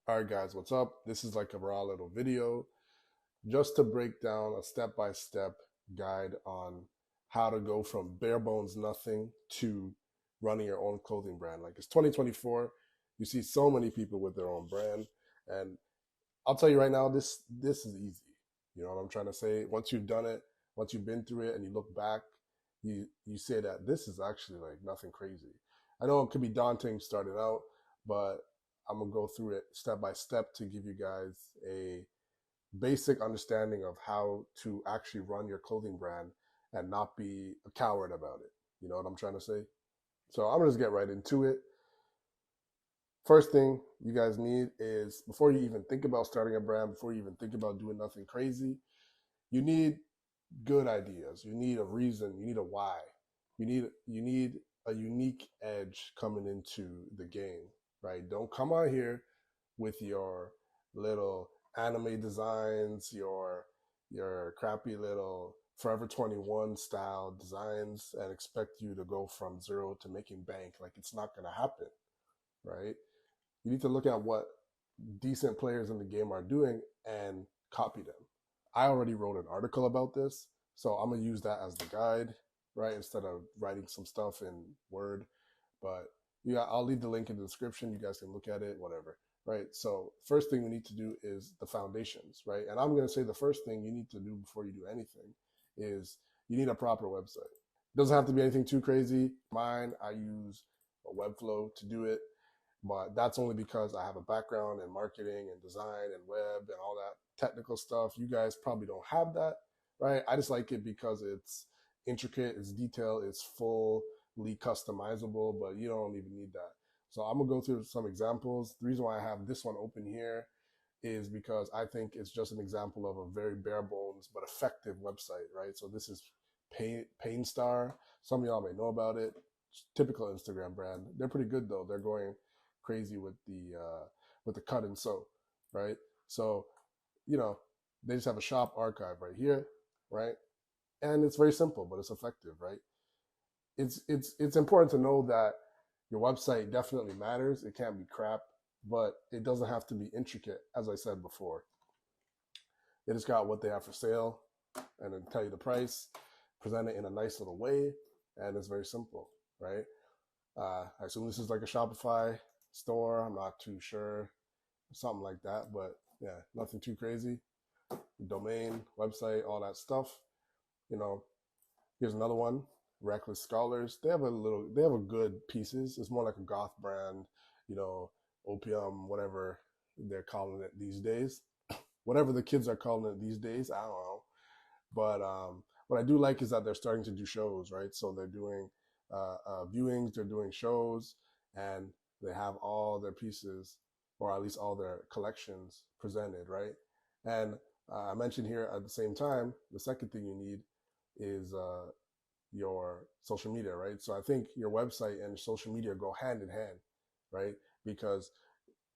All right, guys, what's up? This is like a raw little video just to break down a step-by-step guide on how to go from bare bones nothing to running your own clothing brand. Like it's 2024, you see so many people with their own brand, and I'll tell you right now, this is easy. You know what I'm trying to say? Once you've done it, once you've been through it, and you look back, you say that this is actually like nothing crazy. I know it could be daunting starting out, but I'm gonna go through it step by step to give you guys a basic understanding of how to actually run your clothing brand and not be a coward about it. You know what I'm trying to say? So I'm gonna just get right into it. First thing you guys need is before you even think about starting a brand, before you even think about doing nothing crazy, you need good ideas. You need a reason. You need a why. You need a unique edge coming into the game, right? Don't come out here with your little anime designs, your crappy little Forever 21 style designs and expect you to go from zero to making bank. Like it's not gonna happen, right? You need to look at what decent players in the game are doing and copy them. I already wrote an article about this, so I'm gonna use that as the guide, right? Instead of writing some stuff in Word. But yeah, I'll leave the link in the description. You guys can look at it, whatever, right? So first thing we need to do is the foundations, right? And I'm gonna say the first thing you need to do before you do anything is you need a proper website. It doesn't have to be anything too crazy. Mine, I use a Webflow to do it, but that's only because I have a background in marketing and design and web and all that technical stuff. You guys probably don't have that, right? I just like it because it's intricate, it's detailed, it's fully customizable, but you don't even need that. So I'm gonna go through some examples. The reason why I have this one open here is because I think it's just an example of a very bare bones but effective website, right? So this is Painstar. Some of y'all may know about it. Typical Instagram brand. They're pretty good though. They're going crazy with the cut and sew, right? So you know they just have a shop archive right here, right? And it's very simple, but it's effective, right? It's important to know that your website definitely matters. It can't be crap, but it doesn't have to be intricate. As I said before, they just got what they have for sale, and then tell you the price, present it in a nice little way, and it's very simple, right? I assume this is like a Shopify store. I'm not too sure, something like that, but yeah, nothing too crazy. Domain, website, all that stuff. You know, here's another one. Reckless Scholars. They have a good pieces. It's more like a goth brand, you know, opium, whatever they're calling it these days. Whatever the kids are calling it these days, I don't know. But what I do like is that they're starting to do shows, right? So they're doing viewings, they're doing shows, and they have all their pieces, or at least all their collections presented, right? And I mentioned here at the same time, the second thing you need is your social media, right? So I think your website and social media go hand in hand, right? Because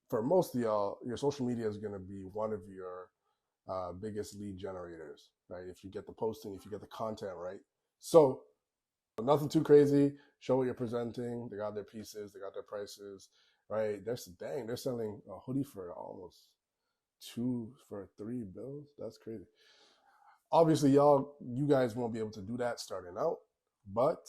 for most of y'all, your social media is going to be one of your biggest lead generators, right? If you get the posting, if you get the content right. So nothing too crazy. Show what you're presenting. They got their pieces. They got their prices, right? They're selling a hoodie for almost $3 bills. That's crazy. Obviously, you guys won't be able to do that starting out, but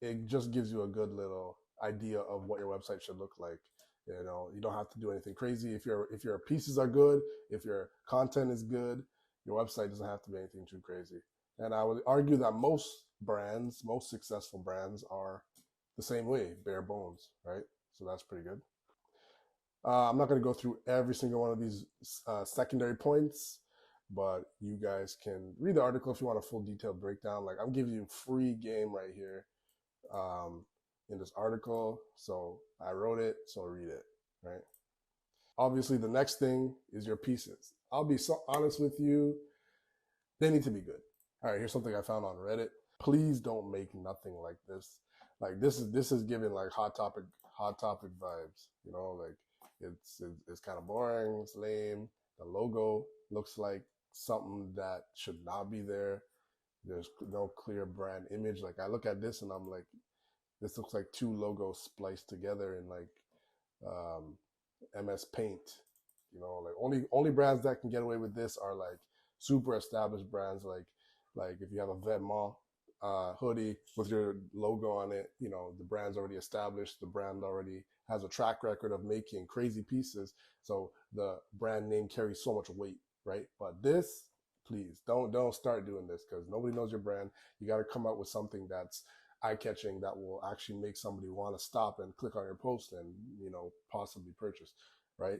it just gives you a good little idea of what your website should look like. You know, you don't have to do anything crazy. If your pieces are good, if your content is good, your website doesn't have to be anything too crazy. And I would argue that most brands, most successful brands, are the same way, bare bones, right? So that's pretty good. I'm not going to go through every single one of these secondary points, but you guys can read the article if you want a full detailed breakdown. Like I'm giving you free game right here in this article. So I wrote it, so read it, right? Obviously, the next thing is your pieces. I'll be so honest with you, they need to be good. All right, here's something I found on Reddit. Please don't make nothing like this. Like this is giving like hot topic vibes. You know, like it's kind of boring. It's lame. The logo looks like something that should not be there. There's no clear brand image. Like I look at this and I'm like, this looks like two logos spliced together in like um, MS Paint. You know, like only brands that can get away with this are like super established brands, like if you have a Vetements hoodie with your logo on it, you know, the brand's already established. The brand already has a track record of making crazy pieces, so the brand name carries so much weight, right? But this, please don't start doing this because nobody knows your brand. You got to come up with something that's eye-catching that will actually make somebody want to stop and click on your post and, you know, possibly purchase, right?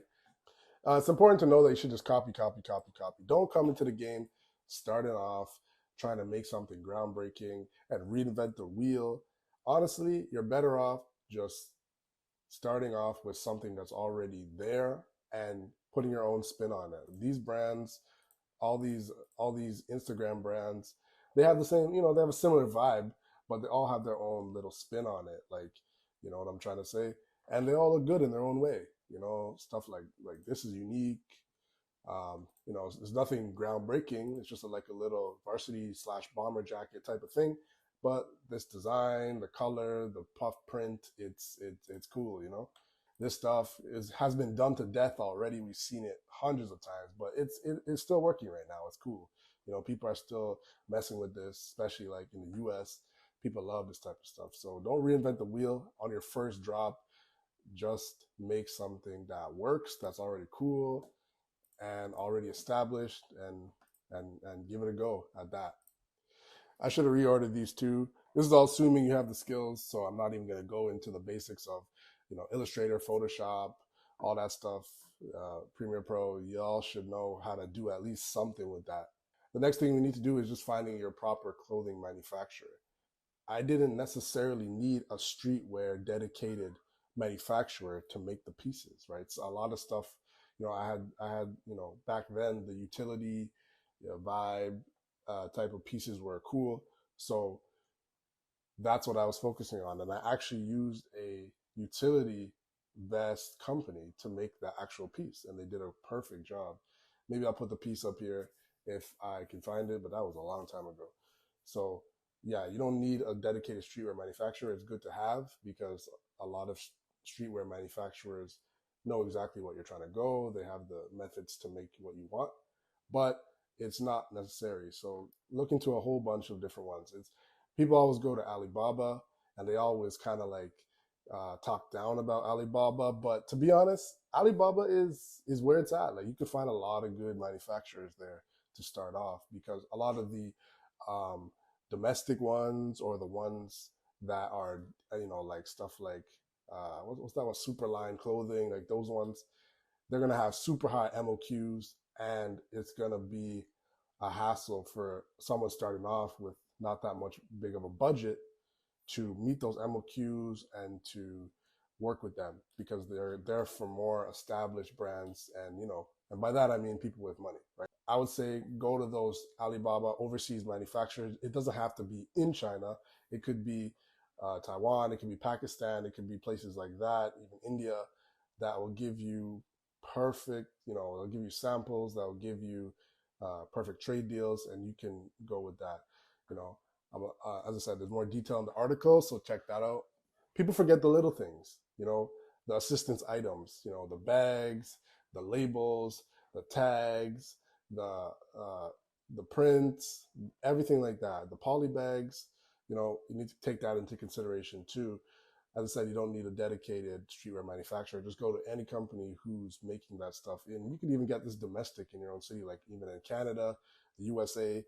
It's important to know that you should just copy, copy, copy, copy. Don't come into the game starting off trying to make something groundbreaking and reinvent the wheel. Honestly, you're better off just starting off with something that's already there and putting your own spin on it. These brands, all these all these Instagram brands, they have the same, you know, they have a similar vibe, but they all have their own little spin on it. Like, you know what I'm trying to say? And they all look good in their own way. You know, stuff like this is unique. You know, there's nothing groundbreaking. It's just like a little varsity slash bomber jacket type of thing. But this design, the color, the puff print, it's cool. You know, this stuff has been done to death already. We've seen it hundreds of times, but it's still working right now. It's cool. You know, people are still messing with this, especially like in the U.S. People love this type of stuff. So don't reinvent the wheel on your first drop. Just make something that works, that's already cool and already established, and give it a go at that. I should have reordered these two. This is all assuming you have the skills, so I'm not even going to go into the basics of, you know, Illustrator, Photoshop, all that stuff, Premiere Pro. Y'all should know how to do at least something with that. The next thing we need to do is just finding your proper clothing manufacturer. I didn't necessarily need a streetwear dedicated manufacturer to make the pieces, right? So a lot of stuff, you know, I had, you know, back then the utility, you know, vibe type of pieces were cool. So that's what I was focusing on. And I actually used a utility vest company to make the actual piece, and they did a perfect job. Maybe I'll put the piece up here if I can find it, but that was a long time ago. So yeah, you don't need a dedicated streetwear manufacturer. It's good to have because a lot of streetwear manufacturers know exactly what you're trying to go. They have the methods to make what you want, but it's not necessary. So look into a whole bunch of different ones. It's people always go to Alibaba and they always kind of like talk down about Alibaba, but to be honest, Alibaba is where it's at. Like you could find a lot of good manufacturers there to start off because a lot of the um, domestic ones or the ones that are, you know, like stuff like what's that one, Superline clothing, like those ones, they're gonna have super high MOQs, and it's gonna be a hassle for someone starting off with not that much big of a budget to meet those MOQs and to work with them because they're for more established brands, and you know, and by that I mean people with money, right? I would say go to those Alibaba overseas manufacturers. It doesn't have to be in China. It could be Taiwan. It could be Pakistan. It could be places like that, even India, that will give you perfect, you know, they'll give you samples, that will give you perfect trade deals, and you can go with that. You know, as I said, there's more detail in the article, so check that out. People forget the little things, you know, the assistance items, you know, the bags, the labels, the tags, uh, the prints, everything like that. The poly bags, you know, you need to take that into consideration too. As I said, you don't need a dedicated streetwear manufacturer. Just go to any company who's making that stuff. And you can even get this domestic in your own city, like even in Canada, the USA,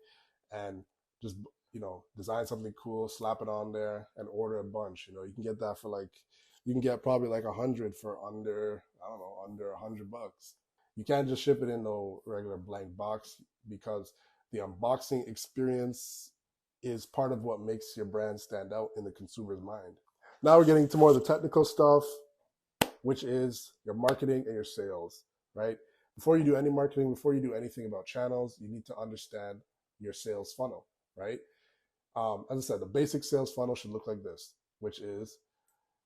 and just, you know, design something cool, slap it on there, and order a bunch. You know, you can get that for like, you can get probably like 100 for under, I don't know, under $100. You can't just ship it in no regular blank box because the unboxing experience is part of what makes your brand stand out in the consumer's mind. Now we're getting to more of the technical stuff, which is your marketing and your sales, right? Before you do any marketing, before you do anything about channels, you need to understand your sales funnel, right? As I said, the basic sales funnel should look like this, which is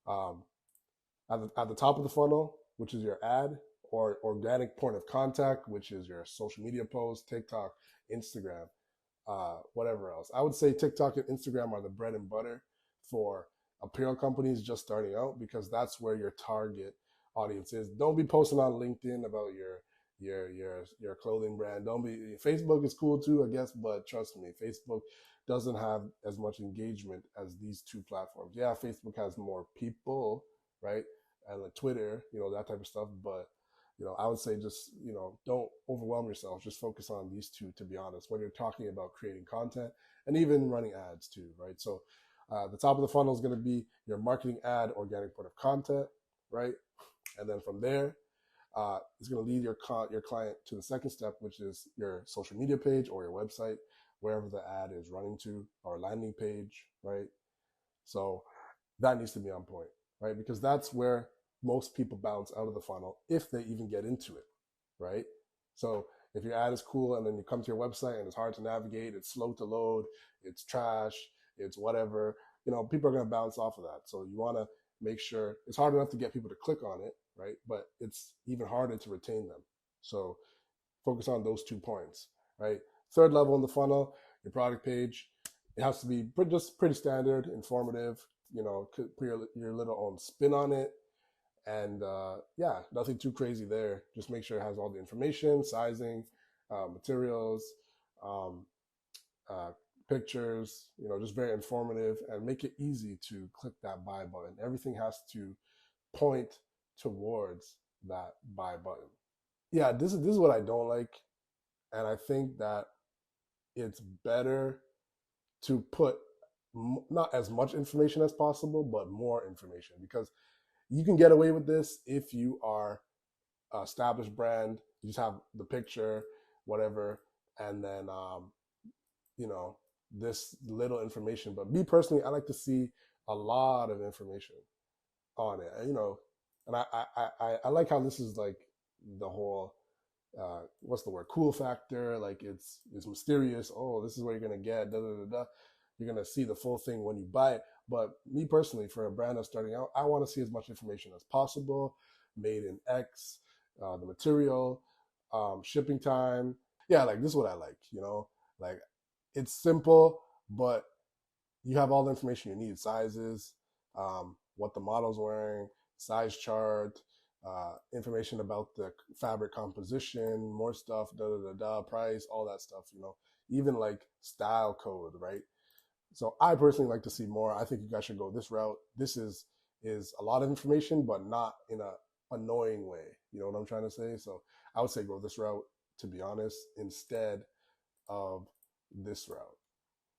um, at the top of the funnel, which is your ad or organic point of contact, which is your social media posts, TikTok, Instagram, whatever else. I would say TikTok and Instagram are the bread and butter for apparel companies just starting out because that's where your target audience is. Don't be posting on LinkedIn about your clothing brand. Don't be Facebook is cool too, I guess, but trust me, Facebook doesn't have as much engagement as these two platforms. Yeah, Facebook has more people, right? And like Twitter, that type of stuff, but I would say just, don't overwhelm yourself. Just focus on these two, to be honest, when you're talking about creating content and even running ads too, right? So the top of the funnel is going to be your marketing ad, organic product content, right? And then from there, it's going to lead your client to the second step, which is your social media page or your website, wherever the ad is running to, or landing page, right? So that needs to be on point, right? Because that's where most people bounce out of the funnel if they even get into it, right? So if your ad is cool and then you come to your website and it's hard to navigate, it's slow to load, it's trash, it's whatever, people are going to bounce off of that. So you want to make sure it's hard enough to get people to click on it, right? But it's even harder to retain them. So focus on those 2 points, right? Third level in the funnel, your product page. It has to be just pretty standard, informative, put your little own spin on it. And yeah, nothing too crazy there. Just make sure it has all the information, sizing, materials, um, uh, pictures, just very informative, and make it easy to click that buy button. Everything has to point towards that buy button. Yeah, this is what I don't like. And I think that it's better to put not as much information as possible, but more information, because you can get away with this if you are an established brand. You just have the picture, whatever, and then this little information. But me personally, I like to see a lot of information on it. And I like how this is like the whole what's the word, cool factor. Like it's mysterious. Oh, this is what you're gonna get. Da, da, da, da. You're gonna see the full thing when you buy it. But me personally, for a brand that's starting out, I want to see as much information as possible. Made in X, the material, shipping time. Yeah, like this is what I like. Like it's simple, but you have all the information you need: sizes, what the model's wearing, size chart, information about the fabric composition, more stuff, da da da da, price, all that stuff. Even like style code, right? So I personally like to see more. I think you guys should go this route. This is a lot of information, but not in a annoying way. You know what I'm trying to say? So I would say go this route, to be honest, instead of this route.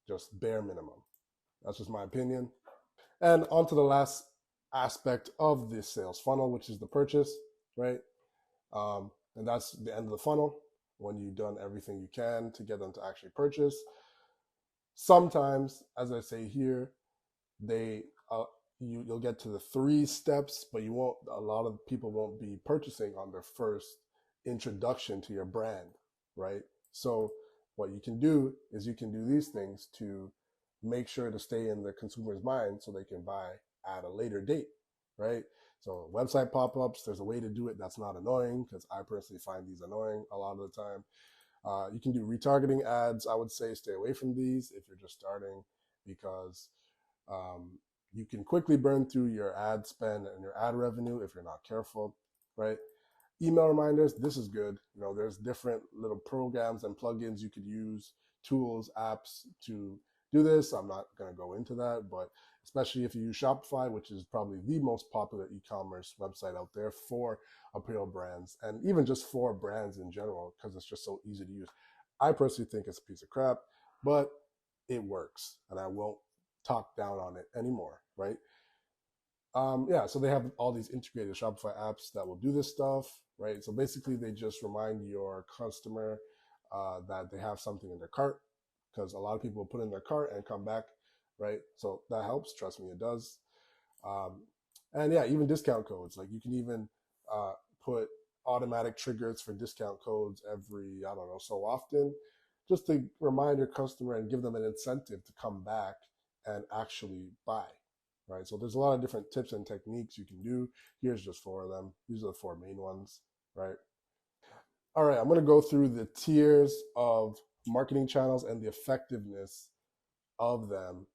Just bare minimum. That's just my opinion. And on to the last aspect of this sales funnel, which is the purchase, right? And that's the end of the funnel, when you've done everything you can to get them to actually purchase. Sometimes, as I say here, they you'll get to the 3 steps, but you won't. A lot of people won't be purchasing on their first introduction to your brand, right? So what you can do is you can do these things to make sure to stay in the consumer's mind so they can buy at a later date, right? So website pop-ups, there's a way to do it that's not annoying, because I personally find these annoying a lot of the time. You can do retargeting ads. I would say stay away from these if you're just starting, because you can quickly burn through your ad spend and your ad revenue if you're not careful, right? Email reminders, this is good. There's different little programs and plugins you could use, tools, apps to do this. I'm not going to go into that, but especially if you use Shopify, which is probably the most popular e-commerce website out there for apparel brands, and even just for brands in general, because it's just so easy to use. I personally think it's a piece of crap, but it works, and I won't talk down on it anymore, right? Yeah, so they have all these integrated Shopify apps that will do this stuff, right? So basically, they just remind your customer that they have something in their cart, because a lot of people put in their cart and come back, right? So that helps. Trust me, it does. And yeah, even discount codes. Like you can even put automatic triggers for discount codes every, I don't know, so often, just to remind your customer and give them an incentive to come back and actually buy, right? So there's a lot of different tips and techniques you can do. Here's just 4 of them. These are the 4 main ones, right? All right, I'm going to go through the tiers of marketing channels and the effectiveness of them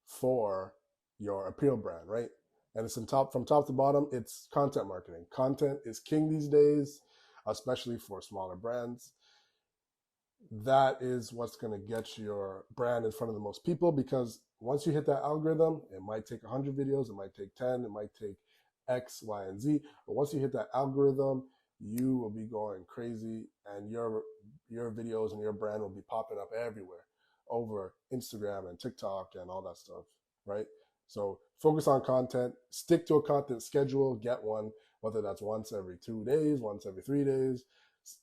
for your apparel brand, right? And it's from top to bottom, it's content marketing. Content is king these days, especially for smaller brands. That is what's going to get your brand in front of the most people, because once you hit that algorithm, it might take 100 videos, it might take 10, it might take X, Y, and Z. But once you hit that algorithm, you will be going crazy, and your videos and your brand will be popping up everywhere over Instagram and TikTok and all that stuff, right? So focus on content, stick to a content schedule, get one, whether that's once every 2 days, once every 3 days.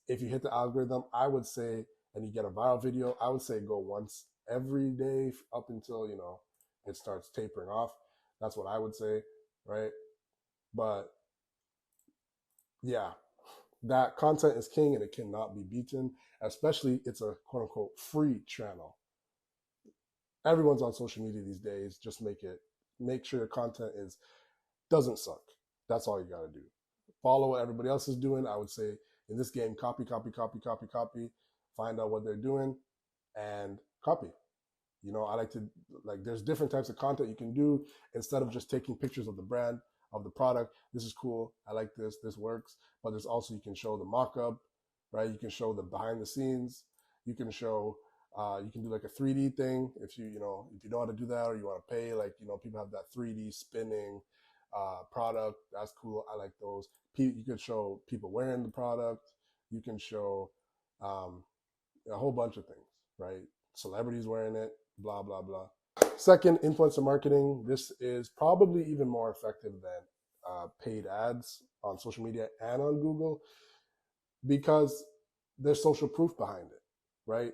If you hit the algorithm, I would say, and you get a viral video, I would say go once every day up until, it starts tapering off. That's what I would say, right? But yeah, that content is king and it cannot be beaten, especially it's a quote unquote free channel. Everyone's on social media these days. Just make sure your content doesn't suck. That's all you got to do. Follow what everybody else is doing. I would say in this game, copy, find out what they're doing and copy. I like to, there's different types of content you can do instead of just taking pictures of the brand, of the product. This is cool. I like this. This works. But there's also, you can show the mock-up, right? You can show the behind the scenes. You can show, you can do like a 3D thing if you know how to do that, or you want to pay, people have that 3D spinning product. That's cool. I like those. You can show people wearing the product. You can show a whole bunch of things, right? Celebrities wearing it, blah, blah, blah. Second, influencer marketing. This is probably even more effective than paid ads on social media and on Google, because there's social proof behind it, right?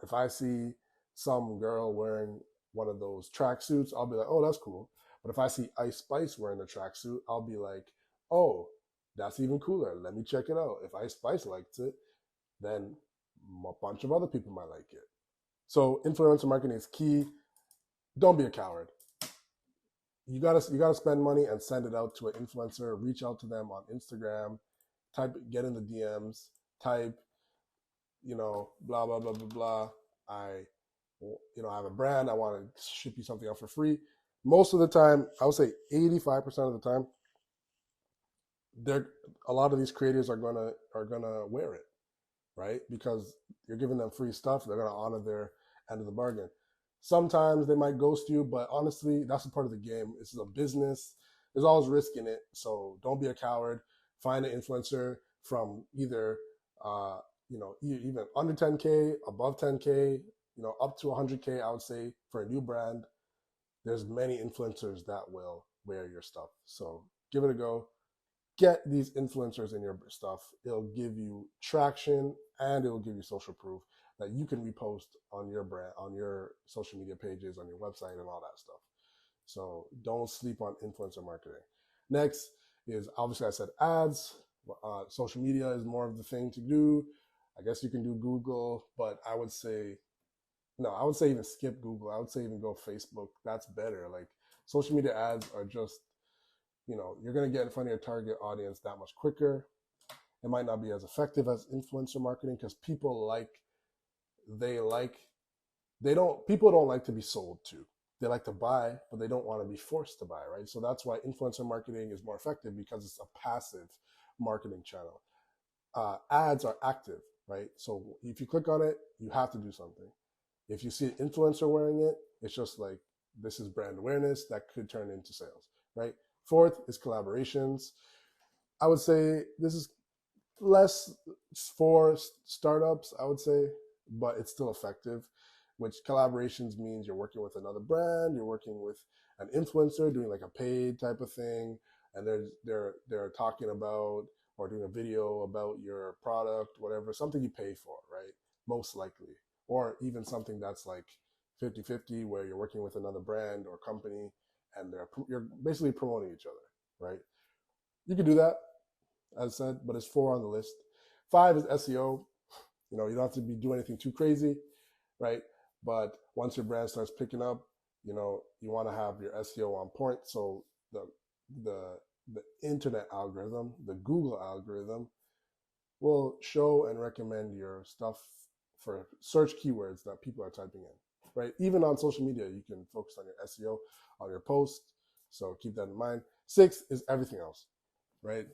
If I see some girl wearing one of those tracksuits, I'll be like, oh, that's cool. But if I see Ice Spice wearing the tracksuit, I'll be like, oh, that's even cooler. Let me check it out. If Ice Spice likes it, then a bunch of other people might like it. So influencer marketing is key. Don't be a coward. You gotta spend money and send it out to an influencer. Reach out to them on Instagram. Get in the DMs. Type, blah blah blah blah blah. I have a brand. I want to ship you something out for free. Most of the time, I would say 85% of the time, a lot of these creators are gonna wear it, right? Because you're giving them free stuff. They're gonna honor their end of the bargain. Sometimes they might ghost you, but honestly, that's a part of the game. This is a business. There's always risk in it. So don't be a coward. Find an influencer from either, even under 10K, above 10K, up to 100K, I would say, for a new brand. There's many influencers that will wear your stuff. So give it a go. Get these influencers in your stuff. It'll give you traction and it will give you social proof that you can repost on your brand, on your social media pages, on your website, and all that stuff. So don't sleep on influencer marketing. Next is, obviously, I said ads. Social media is more of the thing to do. I guess you can do Google, but I would say even skip Google. I would say even go Facebook. That's better. Like, social media ads are just, you're going to get in front of your target audience that much quicker. It might not be as effective as influencer marketing because people don't like to be sold to. They like to buy, but they don't want to be forced to buy, right? So that's why influencer marketing is more effective, because it's a passive marketing channel. Ads are active, right? So if you click on it, you have to do something. If you see an influencer wearing it, it's just like, this is brand awareness that could turn into sales, right? Fourth is collaborations. I would say this is less for startups, I would say, but it's still effective. Which collaborations means you're working with another brand, you're working with an influencer doing like a paid type of thing, and they're talking about or doing a video about your product, whatever, something you pay for, right? Most likely. Or even something that's like 50-50, where you're working with another brand or company and you're basically promoting each other, right? You can do that, as I said, but it's 4 on the list. 5 is SEO. You don't have to be doing anything too crazy, right? But once your brand starts picking up, you want to have your SEO on point. So the internet algorithm, the Google algorithm, will show and recommend your stuff for search keywords that people are typing in, right? Even on social media, you can focus on your SEO, on your posts, So keep that in mind. 6 is everything else, right?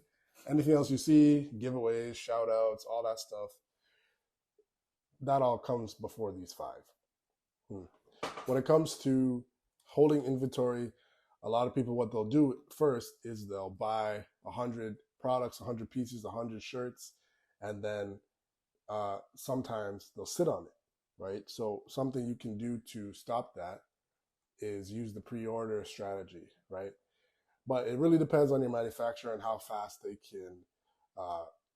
Anything else you see, giveaways, shout outs, all that stuff, that all comes before these 5. When it comes to holding inventory, a lot of people, what they'll do first is they'll buy 100 products, 100 pieces, 100 shirts, and then sometimes they'll sit on it, right? So something you can do to stop that is use the pre-order strategy, right? But it really depends on your manufacturer and how fast they can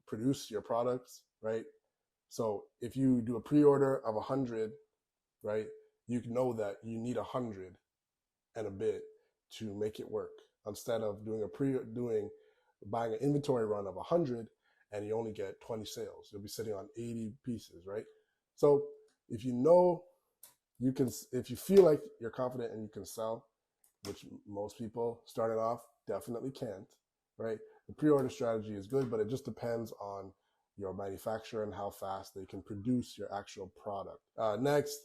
produce your products, right? So if you do a pre-order of 100, right, you know that you need 100 and a bit to make it work, instead of buying an inventory run of 100 and you only get 20 sales. You'll be sitting on 80 pieces, right? So if you know you can, if you feel like you're confident and you can sell, which most people starting off definitely can't, right? The pre-order strategy is good, but it just depends on your manufacturer and how fast they can produce your actual product. Next,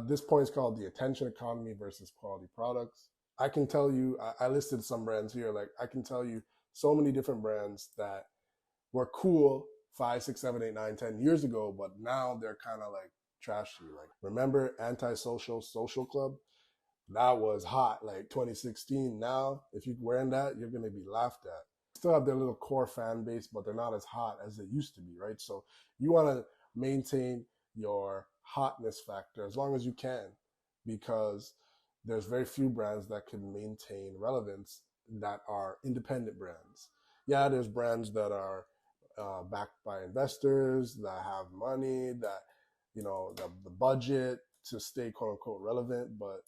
this point is called the attention economy versus quality products. I can tell you, I listed some brands here. Like, I can tell you so many different brands that were cool 5, 6, 7, 8, 9, 10 years ago, but now they're kind of like trashy. Like, remember Antisocial Social Club? That was hot, like 2016. Now, if you're wearing that, you're going to be laughed at. Still have their little core fan base, but they're not as hot as they used to be, right? So you want to maintain your hotness factor as long as you can, because there's very few brands that can maintain relevance that are independent brands. Yeah, there's brands that are backed by investors, that have money, that, you know, the budget to stay quote unquote relevant. But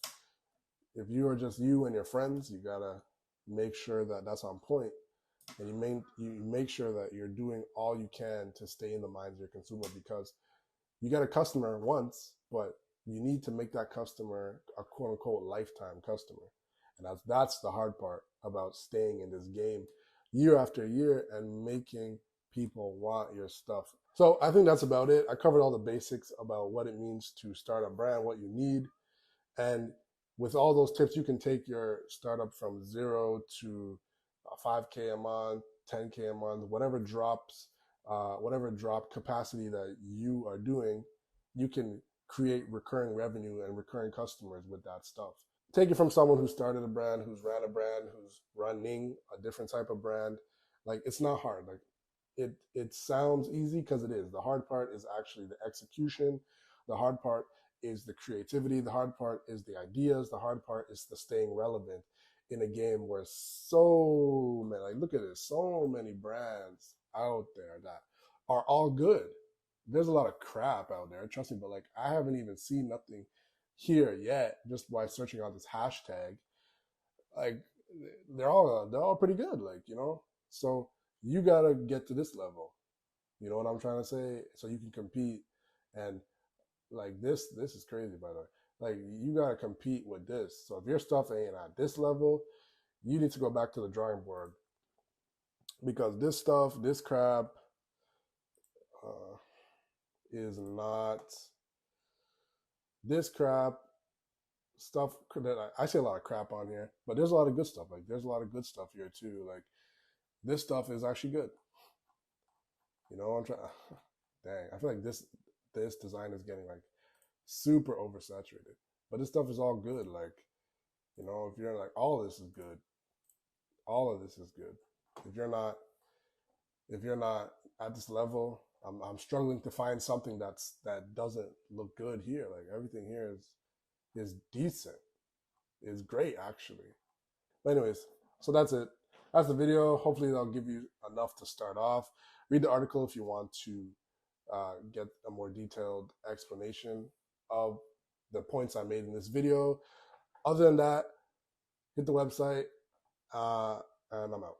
if you are just you and your friends, you gotta make sure that that's on point, and you make sure that you're doing all you can to stay in the minds of your consumer, because you get a customer once, but you need to make that customer a quote unquote lifetime customer. And that's the hard part about staying in this game year after year and making people want your stuff. So I think that's about it. I covered all the basics about what it means to start a brand, what you need. And with all those tips, you can take your startup from 0 to 5K a month, 10K a month, whatever drop capacity that you are doing. You can create recurring revenue and recurring customers with that stuff. Take it from someone who started a brand, who's ran a brand, who's running a different type of brand. Like, it's not hard. Like, it sounds easy, because it is. The hard part is actually the execution. The hard part is the creativity. The hard part is the ideas. The hard part is the staying relevant in a game where so many, like, look at this, so many brands out there that are all good. There's a lot of crap out there, trust me, but like, I haven't even seen nothing here yet just by searching out this hashtag. Like, they're all pretty good, like, you know. So you gotta get to this level. You know what I'm trying to say? So you can compete. And like, this is crazy, by the way. Like, you gotta compete with this. So if your stuff ain't at this level, you need to go back to the drawing board, because this stuff, this crap, is not this crap stuff that I say a lot of crap on here, but there's a lot of good stuff. Like, there's a lot of good stuff here too. Like, this stuff is actually good. You know, I'm trying. Dang, I feel like this design is getting like super oversaturated, but this stuff is all good. Like, you know, if you're like, all of this is good, all of this is good. If you're not at this level, I'm struggling to find something that doesn't look good here. Like, everything here is decent, is great actually. But anyways, so that's it. That's the video. Hopefully that'll give you enough to start off. Read the article if you want to get a more detailed explanation of the points I made in this video. Other than that, hit the website, and I'm out.